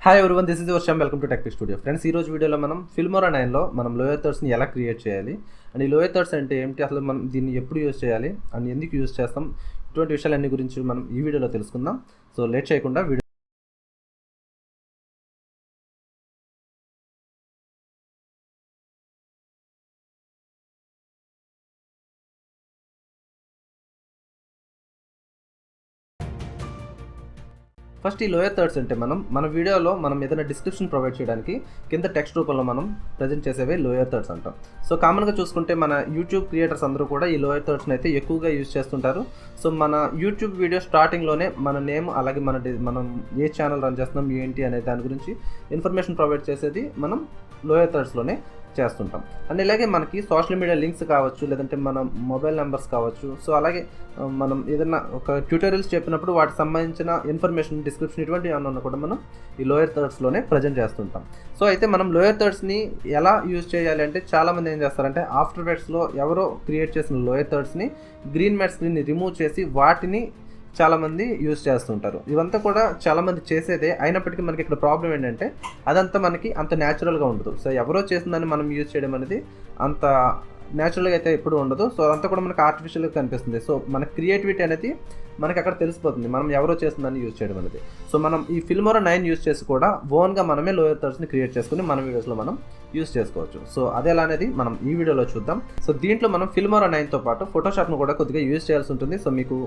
Hi everyone, this is వర్షం. Welcome to tech studio. Friends, ఈ రోజు వీడియోలో మనం ఫిల్మోరా 9లో మనం లోయర్ థర్డ్స్ని ఎలా క్రియేట్ చేయాలి అండ్ ఈ లోయర్ థర్డ్స్ అంటే ఏంటి, అసలు మనం దీన్ని ఎప్పుడు యూజ్ చేయాలి అండ్ ఎందుకు యూజ్ చేస్తాం, ఇటువంటి విషయాలన్నీ గురించి మనం ఈ వీడియోలో తెలుసుకుందాం. సో లేట్ చేయకుండా వీడియో ఫస్ట్ ఈ లోయర్ థర్డ్స్ అంటే మన వీడియోలో మనం ఏదైనా డిస్క్రిప్షన్ ప్రొవైడ్ చేయడానికి కింద టెక్స్ట్ రూపంలో మనం ప్రజెంట్ చేసేవే లోయర్ థర్డ్స్ అంటాం. సో కామన్గా చూసుకుంటే మన యూట్యూబ్ క్రియేటర్స్ అందరూ కూడా ఈ లోయర్ థర్డ్స్ని అయితే ఎక్కువగా యూజ్ చేస్తుంటారు. సో మన యూట్యూబ్ వీడియో స్టార్టింగ్లోనే మన నేమ్ అలాగే మనం ఏ ఛానల్ రన్ చేస్తున్నాం ఏంటి అనే దాని గురించి ఇన్ఫర్మేషన్ ప్రొవైడ్ చేసేది మనం లోయర్ థర్డ్స్లోనే చేస్తుంటాం. అండ్ ఇలాగే మనకి సోషల్ మీడియా లింక్స్ కావచ్చు, లేదంటే మన మొబైల్ నెంబర్స్ కావచ్చు. సో అలాగే మనం ఏదైనా ఒక ట్యూటోరియల్స్ చెప్పినప్పుడు వాటికి సంబంధించిన ఇన్ఫర్మేషన్, డిస్క్రిప్షన్ ఇటువంటి ఏమన్నా కూడా మనం ఈ లోయర్ థర్డ్స్లోనే ప్రజెంట్ చేస్తుంటాం. సో అయితే మనం లోయర్ థర్డ్స్ని ఎలా యూజ్ చేయాలి అంటే, చాలామంది ఏం చేస్తారంటే ఆఫ్టర్ ఎఫెక్ట్స్లో ఎవరో క్రియేట్ చేసిన లోయర్ థర్డ్స్ని గ్రీన్ మ్యాట్ స్క్రీన్ని రిమూవ్ చేసి వాటిని చాలామంది యూజ్ చేస్తుంటారు. ఇవంతా కూడా చాలామంది చేసేదే. అయినప్పటికీ మనకి ఇక్కడ ప్రాబ్లం ఏంటంటే అదంతా మనకి అంత న్యాచురల్గా ఉండదు. సో ఎవరో చేసిందని మనం యూజ్ చేయడం అనేది అంత న్యాచురల్గా అయితే ఎప్పుడు ఉండదు. సో అదంతా కూడా మనకి ఆర్టిఫిషియల్గా కనిపిస్తుంది. సో మన క్రియేటివిటీ అనేది మనకి అక్కడ తెలిసిపోతుంది, మనం ఎవరో చేస్తుందని యూజ్ చేయడం అనేది. సో మనం ఈ ఫిల్మోరా 9 యూజ్ చేసి కూడా ఓన్గా మనమే లోయర్ థర్డ్స్ని క్రియేట్ చేసుకుని మన వీడియోస్లో మనం యూజ్ చేసుకోవచ్చు. సో అదే ఎలా అనేది మనం ఈ వీడియోలో చూద్దాం. సో దీంట్లో మనం ఫిల్మోరా 9తో పాటు ఫోటోషాప్ను కూడా కొద్దిగా యూజ్ చేయాల్సి ఉంటుంది. సో మీకు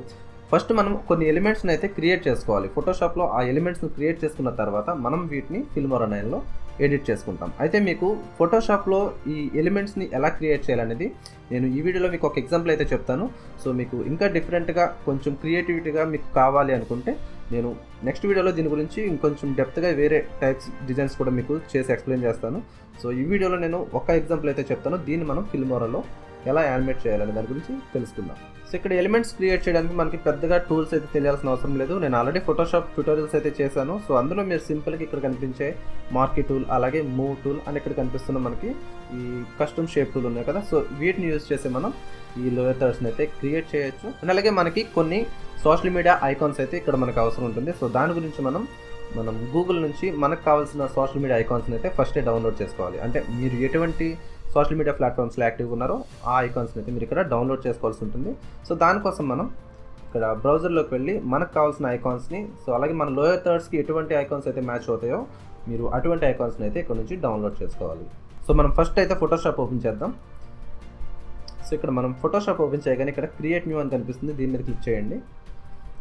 ఫస్ట్ మనం కొన్ని ఎలిమెంట్స్ని అయితే క్రియేట్ చేసుకోవాలి. ఫోటోషాప్లో ఆ ఎలిమెంట్స్ని క్రియేట్ చేసుకున్న తర్వాత మనం వీటిని ఫిల్మోరా 9లో ఎడిట్ చేసుకుంటాం. అయితే మీకు ఫోటోషాప్లో ఈ ఎలిమెంట్స్ని ఎలా క్రియేట్ చేయాలనేది నేను ఈ వీడియోలో మీకు ఒక ఎగ్జాంపుల్ అయితే చెప్తాను. సో మీకు ఇంకా డిఫరెంట్గా కొంచెం క్రియేటివిటీగా మీకు కావాలి అనుకుంటే నేను నెక్స్ట్ వీడియోలో దీని గురించి ఇంకొంచెం డెప్త్గా వేరే టైప్స్ డిజైన్స్ కూడా మీకు చేసి ఎక్స్ప్లెయిన్ చేస్తాను. సో ఈ వీడియోలో నేను ఒక ఎగ్జాంపుల్ అయితే చెప్తాను, దీన్ని మనం ఫిల్మోరాలో ఎలా యానిమేట్ చేయాలనే దాని గురించి తెలుసుకుందాం. సో ఇక్కడ ఎలిమెంట్స్ క్రియేట్ చేయడానికి మనకి పెద్దగా టూల్స్ అయితే తెలియాల్సిన అవసరం లేదు. నేను ఆల్రెడీ ఫోటోషాప్ ట్యూటోరియల్స్ అయితే చేశాను. సో అందులో మీరు సింపుల్గా ఇక్కడ కనిపించే మార్కీ టూల్, అలాగే మూవ్ టూల్ అండ్ ఇక్కడ కనిపిస్తున్న మనకి ఈ కస్టమ్ షేప్ టూల్ ఉన్నాయి కదా. సో వీటిని యూజ్ చేసి మనం ఈ లోయర్ థర్డ్స్ని అయితే క్రియేట్ చేయొచ్చు. అండ్ అలాగే మనకి కొన్ని సోషల్ మీడియా ఐకాన్స్ అయితే ఇక్కడ మనకు అవసరం ఉంటుంది. సో దాని గురించి మనం గూగుల్ నుంచి మనకు కావాల్సిన సోషల్ మీడియా ఐకాన్స్ని అయితే ఫస్టే డౌన్లోడ్ చేసుకోవాలి. అంటే మీరు ఎటువంటి సోషల్ మీడియా ప్లాట్ఫామ్స్లో యాక్టివ్గా ఉన్నారో ఆ ఐకాన్స్ని అయితే మీరు ఇక్కడ డౌన్లోడ్ చేసుకోవాల్సి ఉంటుంది. సో దానికోసం మనం ఇక్కడ బ్రౌజర్లోకి వెళ్ళి మనకు కావాల్సిన ఐకాన్స్ని, సో అలాగే మన లోయర్ థర్డ్స్కి ఎటువంటి ఐకాన్స్ అయితే మ్యాచ్ అవుతాయో మీరు అటువంటి ఐకాన్స్ని అయితే ఇక్కడ నుంచి డౌన్లోడ్ చేసుకోవాలి. సో మనం ఫస్ట్ అయితే ఫోటోషాప్ ఓపెన్ చేద్దాం. సో ఇక్కడ మనం ఫోటోషాప్ ఓపెన్ చేయగానే ఇక్కడ క్రియేట్ న్యూ అని కనిపిస్తుంది, దీని మీద క్లిక్ చేయండి.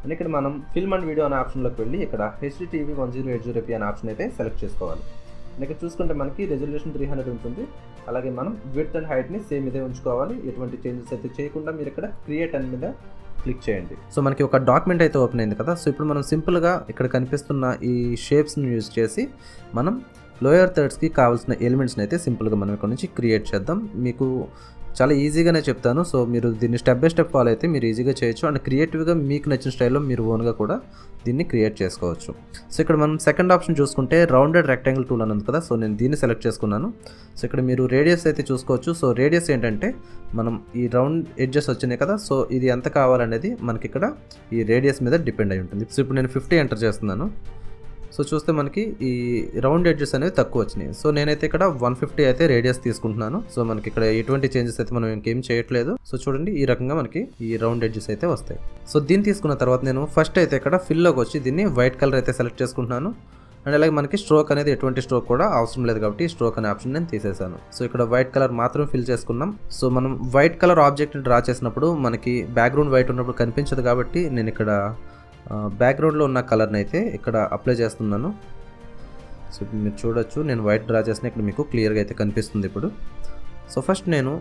అండ్ ఇక్కడ మనం ఫిల్మ్ అండ్ వీడియో అనే ఆప్షన్లోకి వెళ్ళి ఇక్కడ HDTV 1080p అనే ఆప్షన్ అయితే సెలెక్ట్ చేసుకోవాలి. ఇక్కడ చూసుకుంటే మనకి రెజల్యూషన్ 300 ఉంటుంది. అలాగే మనం విడ్త్ అండ్ హైట్ని సేమ్ ఇదే ఉంచుకోవాలి, ఎటువంటి చేంజెస్ అయితే చేయకుండా మీరు ఇక్కడ క్రియేట్ అని మీద క్లిక్ చేయండి. సో మనకి ఒక డాక్యుమెంట్ అయితే ఓపెన్ అయింది కదా. సో ఇప్పుడు మనం సింపుల్గా ఇక్కడ కనిపిస్తున్న ఈ షేప్స్ని యూజ్ చేసి మనం లోయర్ థర్డ్స్కి కావాల్సిన ఎలిమెంట్స్ని అయితే సింపుల్గా మనం ఇక్కడ నుంచి క్రియేట్ చేద్దాం. మీకు చాలా ఈజీగానే చెప్తాను. సో మీరు దీన్ని స్టెప్ బై స్టెప్ ఫాలో అయితే మీరు ఈజీగా చేయొచ్చు. అండ్ క్రియేటివ్గా మీకు నచ్చిన స్టైల్లో మీరు ఓన్గా కూడా దీన్ని క్రియేట్ చేసుకోవచ్చు. సో ఇక్కడ మనం సెకండ్ ఆప్షన్ చూసుకుంటే రౌండెడ్ రెక్టాంగిల్ టూల్ అని ఉంది కదా. సో నేను దీన్ని సెలెక్ట్ చేసుకున్నాను. సో ఇక్కడ మీరు రేడియస్ అయితే చూసుకోవచ్చు. సో రేడియస్ ఏంటంటే మనం ఈ రౌండ్ ఎడ్జెస్ వచ్చినాయి కదా. సో ఇది ఎంత కావాలనేది మనకి ఇక్కడ ఈ రేడియస్ మీద డిపెండ్ అయి ఉంటుంది. సో ఇప్పుడు నేను 50 ఎంటర్ చేస్తున్నాను. సో చూస్తే మనకి ఈ రౌండ్ ఎడ్జెస్ అనేవి తక్కువ వచ్చినాయి. సో నేనైతే ఇక్కడ 150 అయితే రేడియస్ తీసుకుంటున్నాను. సో మనకి ఇక్కడ ఎటువంటి చేంజెస్ అయితే మనం ఇంకేం చేయట్లేదు. సో చూడండి, ఈ రకంగా మనకి ఈ రౌండ్ ఎడ్జెస్ అయితే వస్తాయి. సో దీన్ని తీసుకున్న తర్వాత నేను ఫస్ట్ అయితే ఇక్కడ ఫిల్లోకి వచ్చి దీన్ని వైట్ కలర్ అయితే సెలెక్ట్ చేసుకుంటున్నాను. అండ్ అలాగే మనకి స్ట్రోక్ అనేది ఎటువంటి స్ట్రోక్ కూడా అవసరం లేదు కాబట్టి స్ట్రోక్ అనే ఆప్షన్ నేను తీసేసాను. సో ఇక్కడ వైట్ కలర్ మాత్రం ఫిల్ చేసుకున్నాం. సో మనం వైట్ కలర్ ఆబ్జెక్ట్ని డ్రా చేసినప్పుడు మనకి బ్యాక్గ్రౌండ్ వైట్ ఉన్నప్పుడు కనిపించదు కాబట్టి నేను ఇక్కడ బ్యాక్గ్రౌండ్లో ఉన్న కలర్ని అయితే ఇక్కడ అప్లై చేస్తున్నాను. సో ఇప్పుడు మీరు చూడొచ్చు, నేను వైట్ డ్రా చేసిన ఇక్కడ మీకు క్లియర్గా అయితే కనిపిస్తుంది ఇప్పుడు. సో ఫస్ట్ నేను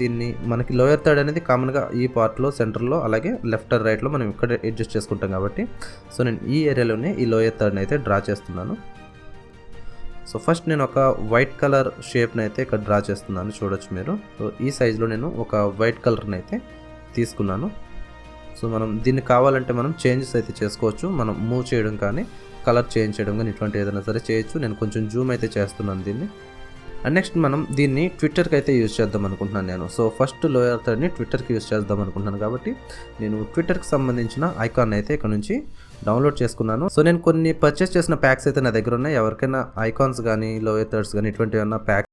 దీన్ని మనకి లోయర్ థర్డ్ అనేది కామన్గా ఈ పార్ట్లో సెంటర్లో అలాగే లెఫ్ట్ ఆర్ రైట్లో మనం ఇక్కడ అడ్జస్ట్ చేసుకుంటాం కాబట్టి సో నేను ఈ ఏరియాలోనే ఈ లోయర్ థర్డ్ని అయితే డ్రా చేస్తున్నాను. సో ఫస్ట్ నేను ఒక వైట్ కలర్ షేప్ని అయితే ఇక్కడ డ్రా చేస్తున్నాను, చూడొచ్చు మీరు. సో ఈ సైజులో నేను ఒక వైట్ కలర్ని అయితే తీసుకున్నాను. సో మనం దీన్ని కావాలంటే మనం చేంజెస్ అయితే చేసుకోవచ్చు. మనం మూవ్ చేయడం కానీ కలర్ చేంజ్ చేయడం కానీ ఇటువంటి ఏదైనా సరే చేయొచ్చు. నేను కొంచెం జూమ్ అయితే చేస్తున్నాను దీన్ని. అండ్ నెక్స్ట్ మనం దీన్ని ట్విట్టర్కి అయితే యూజ్ చేద్దాం అనుకుంటున్నాను నేను. సో ఫస్ట్ లోయర్ థర్డ్ని ట్విట్టర్కి యూజ్ చేద్దాం అనుకుంటున్నాను కాబట్టి నేను ట్విట్టర్కి సంబంధించిన ఐకాన్ అయితే ఇక్కడ నుంచి డౌన్లోడ్ చేసుకున్నాను. సో నేను కొన్ని పర్చేస్ చేసిన ప్యాక్స్ అయితే నా దగ్గర ఉన్నాయి. ఎవరికైనా ఐకాన్స్ కానీ లోయర్ థర్డ్స్ కానీ ఇటువంటి ఏమన్నా ప్యాక్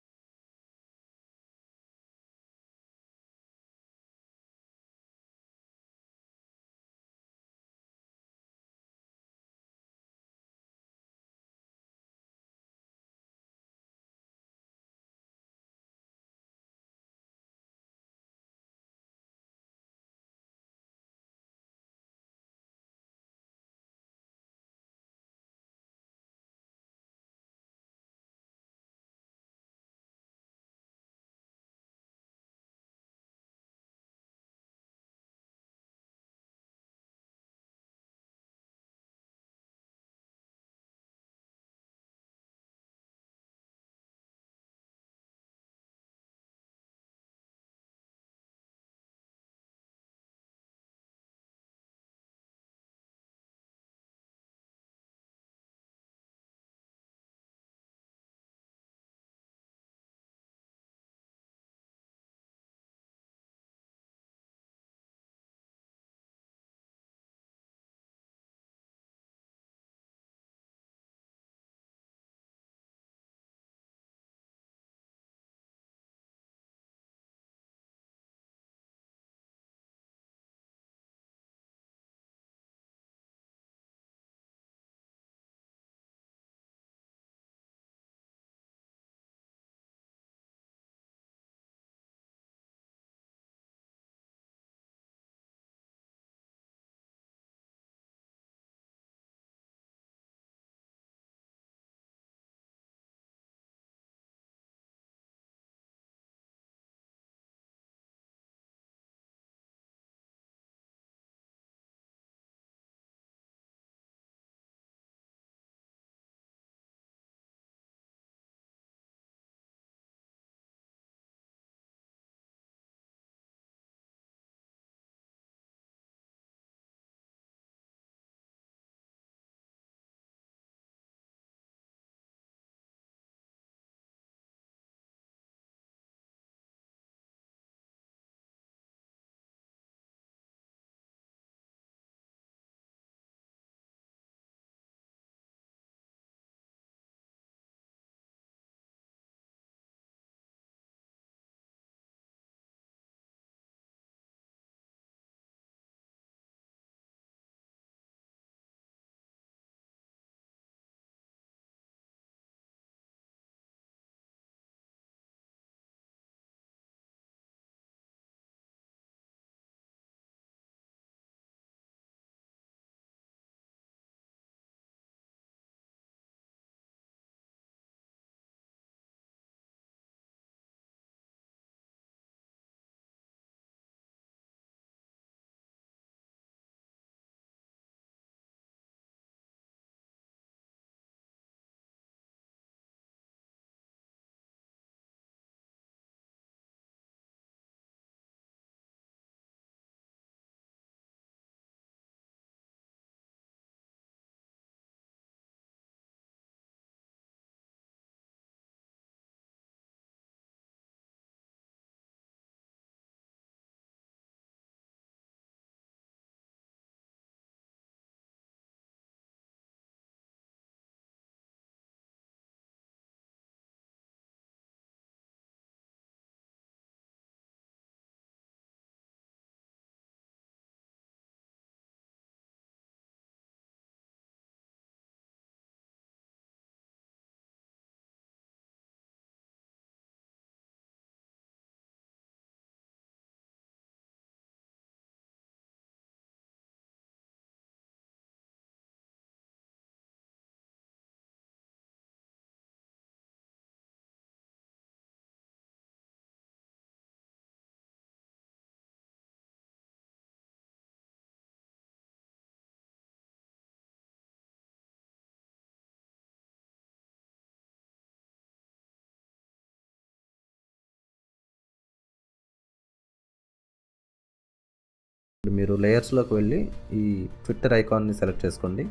మీరు లేయర్స్లోకి వెళ్ళి ఈ ట్విట్టర్ ఐకాన్ని సెలెక్ట్ చేసుకోండి.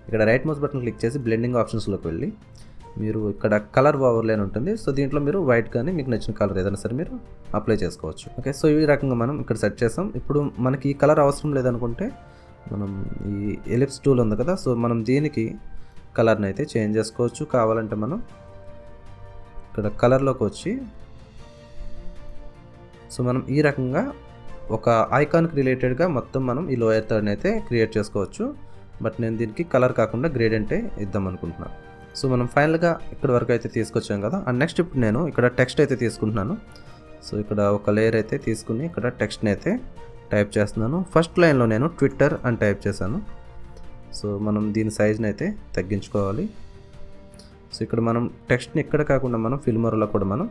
ఇక్కడ రైట్ మౌస్ బటన్ క్లిక్ చేసి బ్లెండింగ్ ఆప్షన్స్లోకి వెళ్ళి మీరు ఇక్కడ కలర్ ఓవర్లే అని ఉంటుంది. సో దీంట్లో మీరు వైట్ కానీ మీకు నచ్చిన కలర్ ఏదైనా సరే మీరు అప్లై చేసుకోవచ్చు. ఓకే, సో ఈ రకంగా మనం ఇక్కడ సెట్ చేసాం. ఇప్పుడు మనకి ఈ కలర్ అవసరం లేదనుకుంటే మనం ఈ ఎలిప్స్ టూల్ ఉంది కదా, సో మనం దీనికి కలర్ని అయితే చేంజ్ చేసుకోవచ్చు. కావాలంటే మనం ఇక్కడ కలర్లోకి వచ్చి సో మనం ఈ రకంగా ఒక ఐకాన్కి రిలేటెడ్గా మొత్తం మనం ఈ లోయర్ థర్డ్ని అయితే క్రియేట్ చేసుకోవచ్చు. బట్ నేను దీనికి కలర్ కాకుండా గ్రేడియంటే ఇద్దాం అనుకుంటున్నాను. సో మనం ఫైనల్గా ఇక్కడ వరకు అయితే తీసుకొచ్చాం కదా. అండ్ నెక్స్ట్ ఇప్పుడు నేను ఇక్కడ టెక్స్ట్ అయితే తీసుకుంటున్నాను. సో ఇక్కడ ఒక లేయర్ అయితే తీసుకుని ఇక్కడ టెక్స్ట్ని అయితే టైప్ చేస్తున్నాను. ఫస్ట్ లైన్లో నేను ట్విట్టర్ అని టైప్ చేశాను. సో మనం దీని సైజ్ని అయితే తగ్గించుకోవాలి. సో ఇక్కడ మనం టెక్స్ట్ని ఇక్కడ కాకుండా మనం ఫిల్మోరాలో కూడా మనం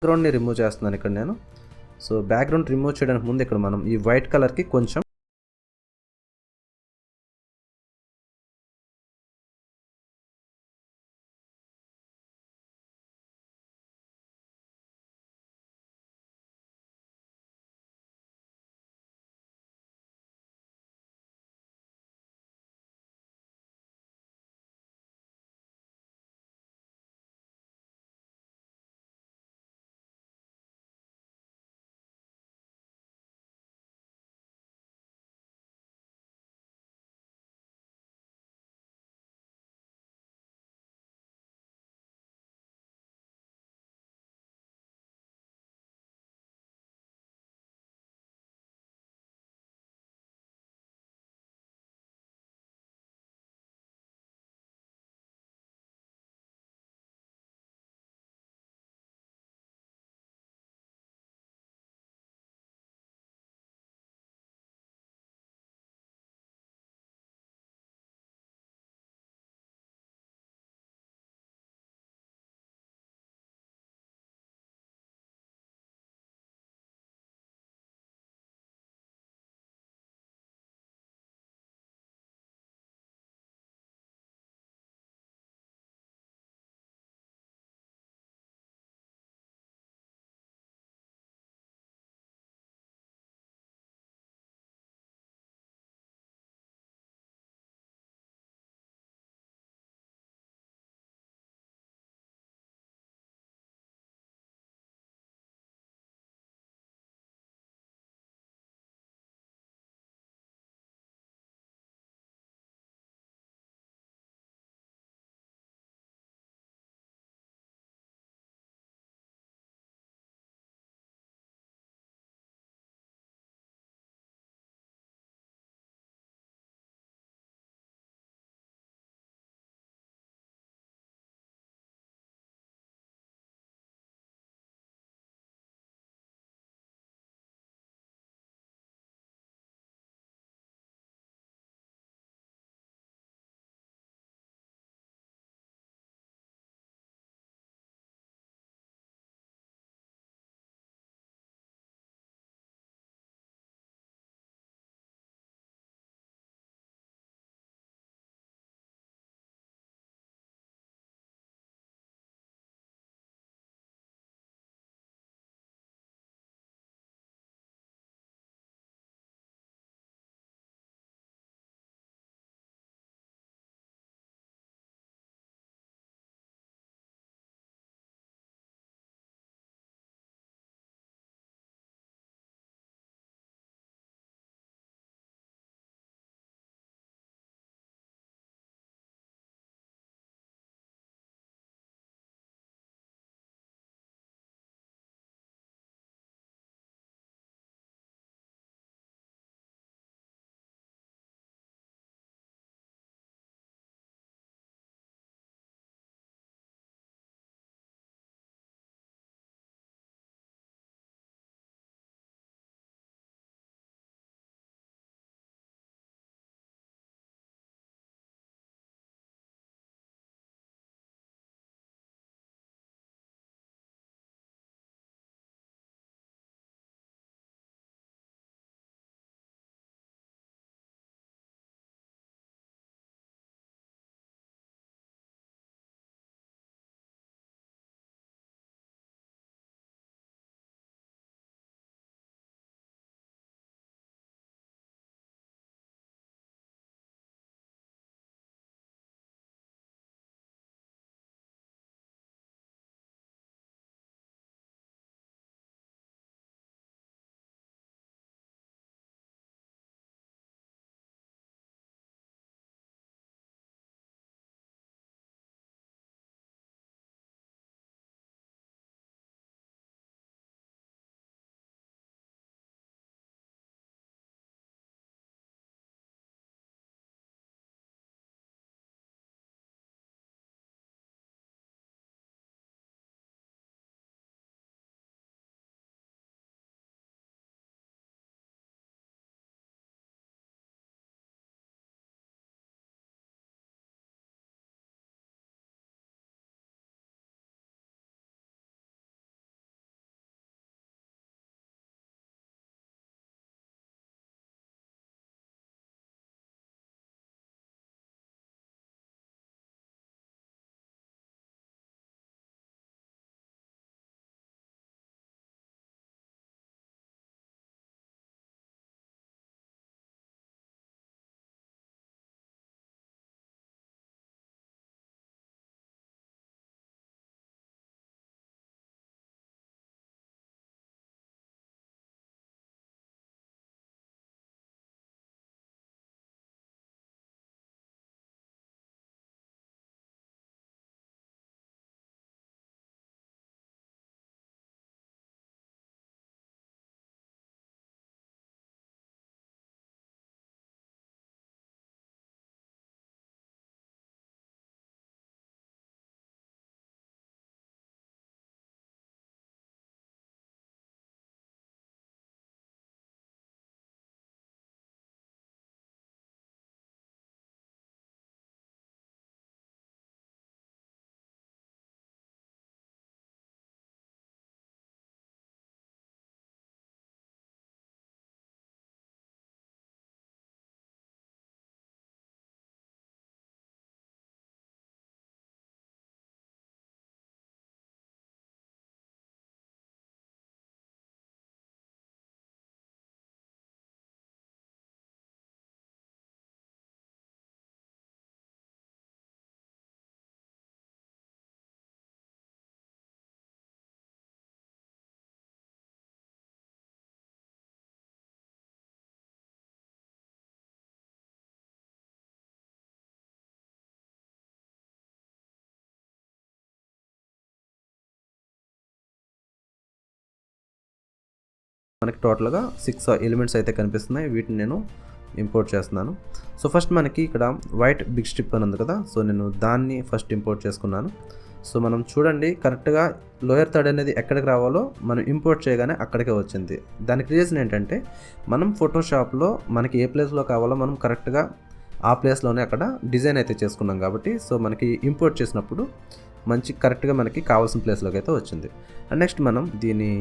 బ్యాక్గ్రౌండ్ని రిమూవ్ చేస్తున్నాను ఇక్కడ నేను. సో బ్యాక్గ్రౌండ్ రిమూవ్ చేయడానికి ముందు ఇక్కడ మనం ఈ వైట్ కలర్కి కొంచెం మనకి టోటల్గా 6 ఎలిమెంట్స్ అయితే కనిపిస్తున్నాయి. వీటిని నేను ఇంపోర్ట్ చేస్తున్నాను. సో ఫస్ట్ మనకి ఇక్కడ వైట్ బిగ్ స్ట్రిప్ అని ఉంది కదా, సో నేను దాన్ని ఫస్ట్ ఇంపోర్ట్ చేసుకున్నాను. సో మనం చూడండి, కరెక్ట్గా లోయర్ థర్డ్ అనేది ఎక్కడికి రావాలో మనం ఇంపోర్ట్ చేయగానే అక్కడికే వచ్చింది. దానికి రీజన్ ఏంటంటే మనం ఫోటోషాప్లో మనకి ఏ ప్లేస్లో కావాలో మనం కరెక్ట్గా ఆ ప్లేస్లోనే అక్కడ డిజైన్ అయితే చేసుకున్నాం కాబట్టి, సో మనకి ఇంపోర్ట్ చేసినప్పుడు మంచి కరెక్ట్గా మనకి కావాల్సిన ప్లేస్లోకి అయితే వచ్చింది. అండ్ నెక్స్ట్ మనం దీని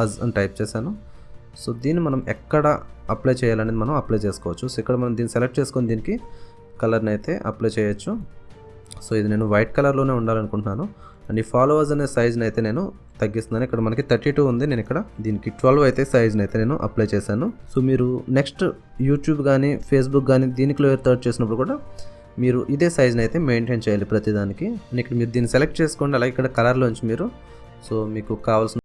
అజ్ అని టైప్ చేశాను. సో దీన్ని మనం ఎక్కడ అప్లై చేయాలనేది మనం అప్లై చేసుకోవచ్చు. సో ఇక్కడ మనం దీన్ని సెలెక్ట్ చేసుకొని దీనికి కలర్ని అయితే అప్లై చేయొచ్చు. సో ఇది నేను వైట్ కలర్లోనే ఉండాలనుకుంటున్నాను. అండ్ ఈ ఫాలోవర్స్ అనే సైజ్ని అయితే నేను తగ్గిస్తున్నాను. ఇక్కడ మనకి 32 ఉంది, నేను ఇక్కడ దీనికి 12 అయితే సైజ్ని అయితే నేను అప్లై చేశాను. సో మీరు నెక్స్ట్ యూట్యూబ్ కానీ ఫేస్బుక్ కానీ దీనికి లోయర్ థర్డ్ చేసినప్పుడు కూడా మీరు ఇదే సైజ్ని అయితే మెయింటైన్ చేయాలి ప్రతిదానికి. ఇక్కడ మీరు దీన్ని సెలెక్ట్ చేసుకోండి. అలాగే ఇక్కడ కలర్లోంచి మీరు సో మీకు కావాల్సిన